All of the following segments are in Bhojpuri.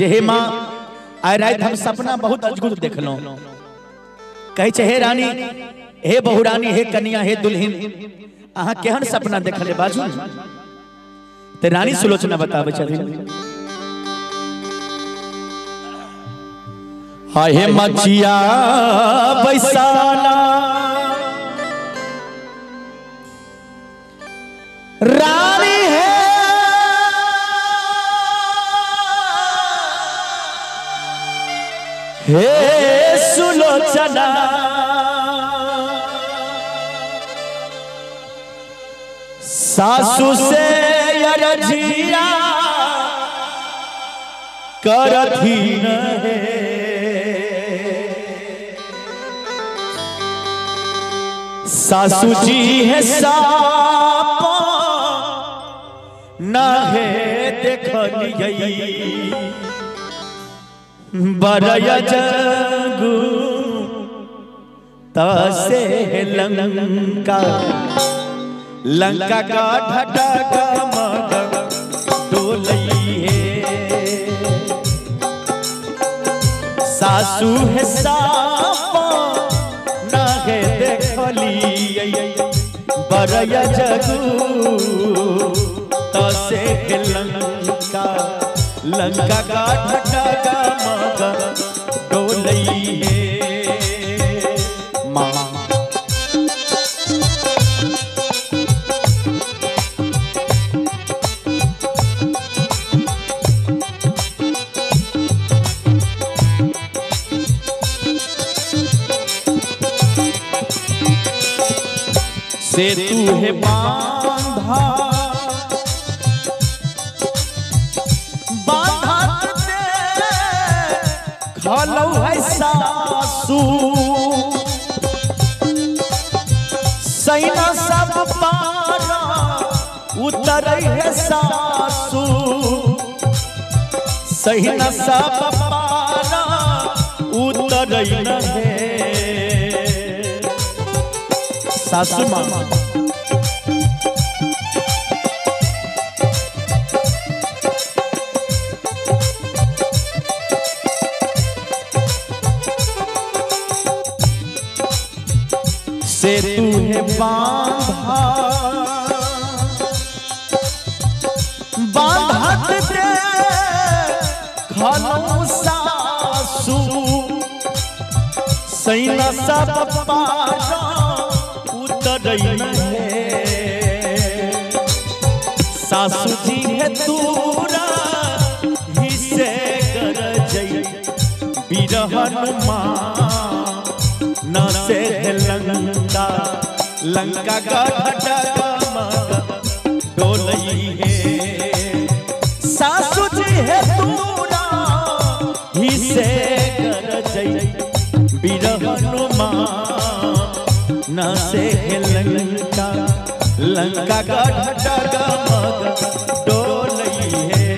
जे हे माँ आय रात हम सपना बहुत अद्भुत देखलो कहे छे हे रानी हे बहुरानी हे कन्या हे दुल्हन अहाँ केहन सपना देखले बाजू ते रानी सुलोचना बतावे छथिन हाय मचिया बैसाना रानी है हे सुलोचना सासू से अरजिया करथी न है सासू जी है साप न है देखलियै बरया जगू तसे लंका लंका का ढटका मग डोलइए सासू है साप न है देखलियै बरया जगू तसे लंका लंका का ढटका मग डोलइए माँ से तू है बांधा खलौ है सासू सैना सब पारा उतर है सासू सैना सब पारा उतर है सासू माँ से तू है बांधा बांधत दे खलौ सासू सैना सब पारा उतरई है सासू जी है तूरा ही से गरजई बिरहन माँ न से लंका लंका का ढटका मग डोलई है सासू जी है तूरा ही से गरजई बिरहन माँ न से लंका लंका का ढटका मग डोलई है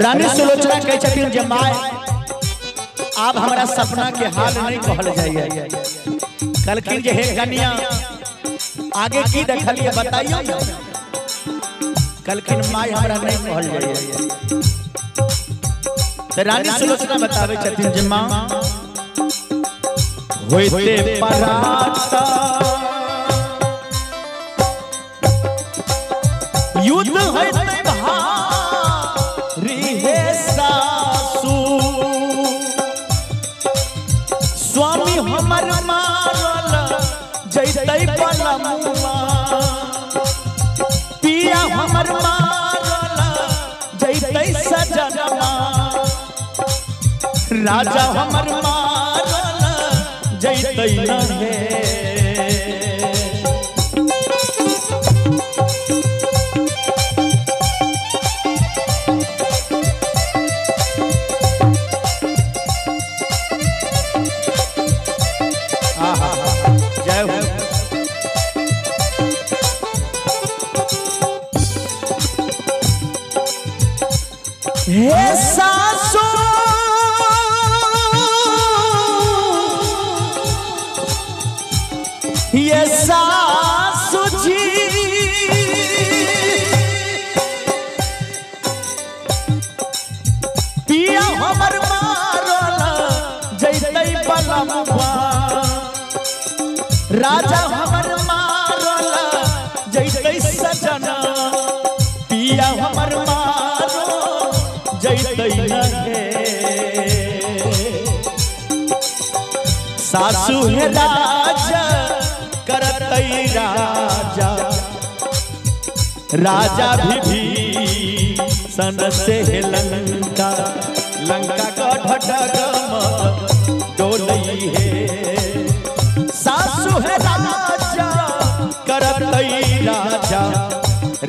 रानी सुलोचना कहे छथिन जे माय आप हमारा सपना के हाल नहीं कहल जाइए कलखिन जे हे कन्या आगे की देखलिए बताइए कलखिन माय हमारा नहीं कहल जाइए तो रानी सुलोचना बतावे छथिन जे मां होइते पराता युद्ध होइते स्वामी हमर मारल जैतै पलमुआ पिया हमर मारल जैतै सजनवा राजा हमर मारल जैतै न है। जय हो। हे सासू ये सासू जी पिया हमर मारल जैतै बलमुआ राजा हमर मारल जैतै सजना पिया हमर मारो जैतै न है। सासू है राजा करतै राजा राजा भी सन से लंका लंका का ढटगम डोलई है। सासू है राजा करतै राजा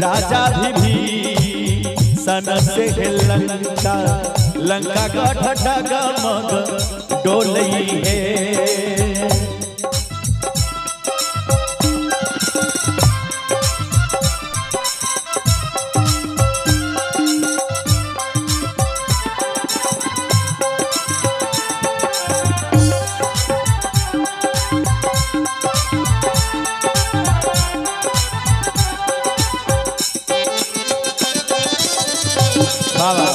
राजा भी सन से लंका लंका का ढटगम डोलई है। बाबा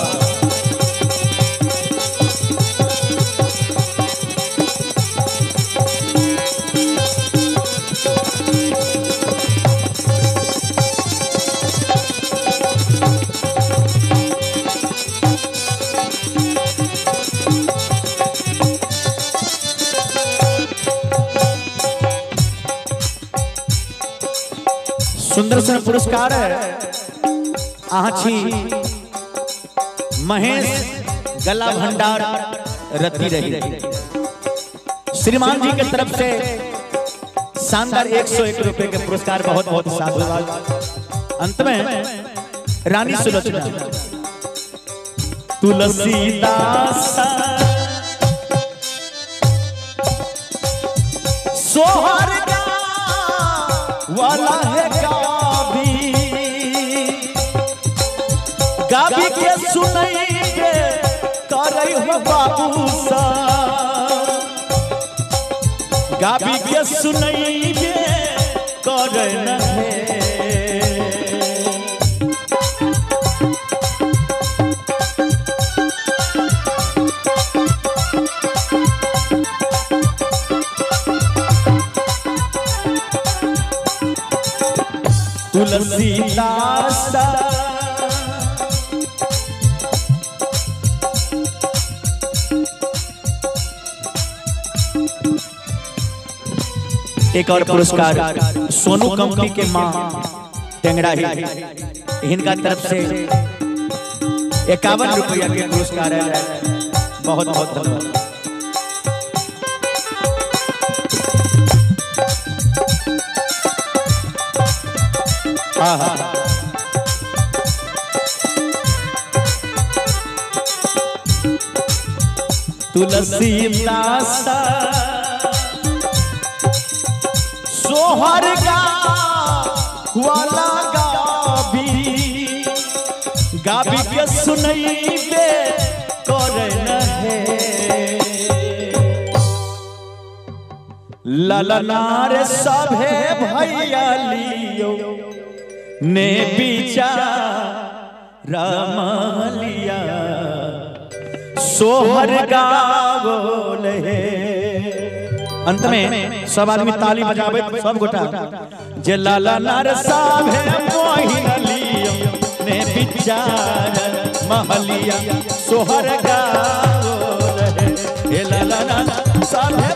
सुंदर सन पुरस्कार आछी महेश गला भंडार रत्ती रही श्रीमान जी की तरफ से शानदार 101 रुपए के पुरस्कार बहुत बहुत साधुवाद। अंत में रानी सुलोचना तुलसीदास सोहर वाला है गाभी के सुनैगे करे हो बाबू सा गाभी के सुनैगे करे न है। तुलसीदास एक और पुरस्कार सोनू कंपनी के मां टेंगड़ा ही इनका तरफ से 51 रुपया के पुरस्कार है। बहुत बहुत धन्यवाद। तुलसीदास सोहर वाला गाभी के सुनैबे करे न है। ललनार सभे भैया लियो ने रमलिया सोहर गावल है। अंत में सब आदमी ताली बजावे सब गोटा जे लाला नार साभे मोहिन लियो ने विचार महलिया सोहर गावल है। लाला नार साभे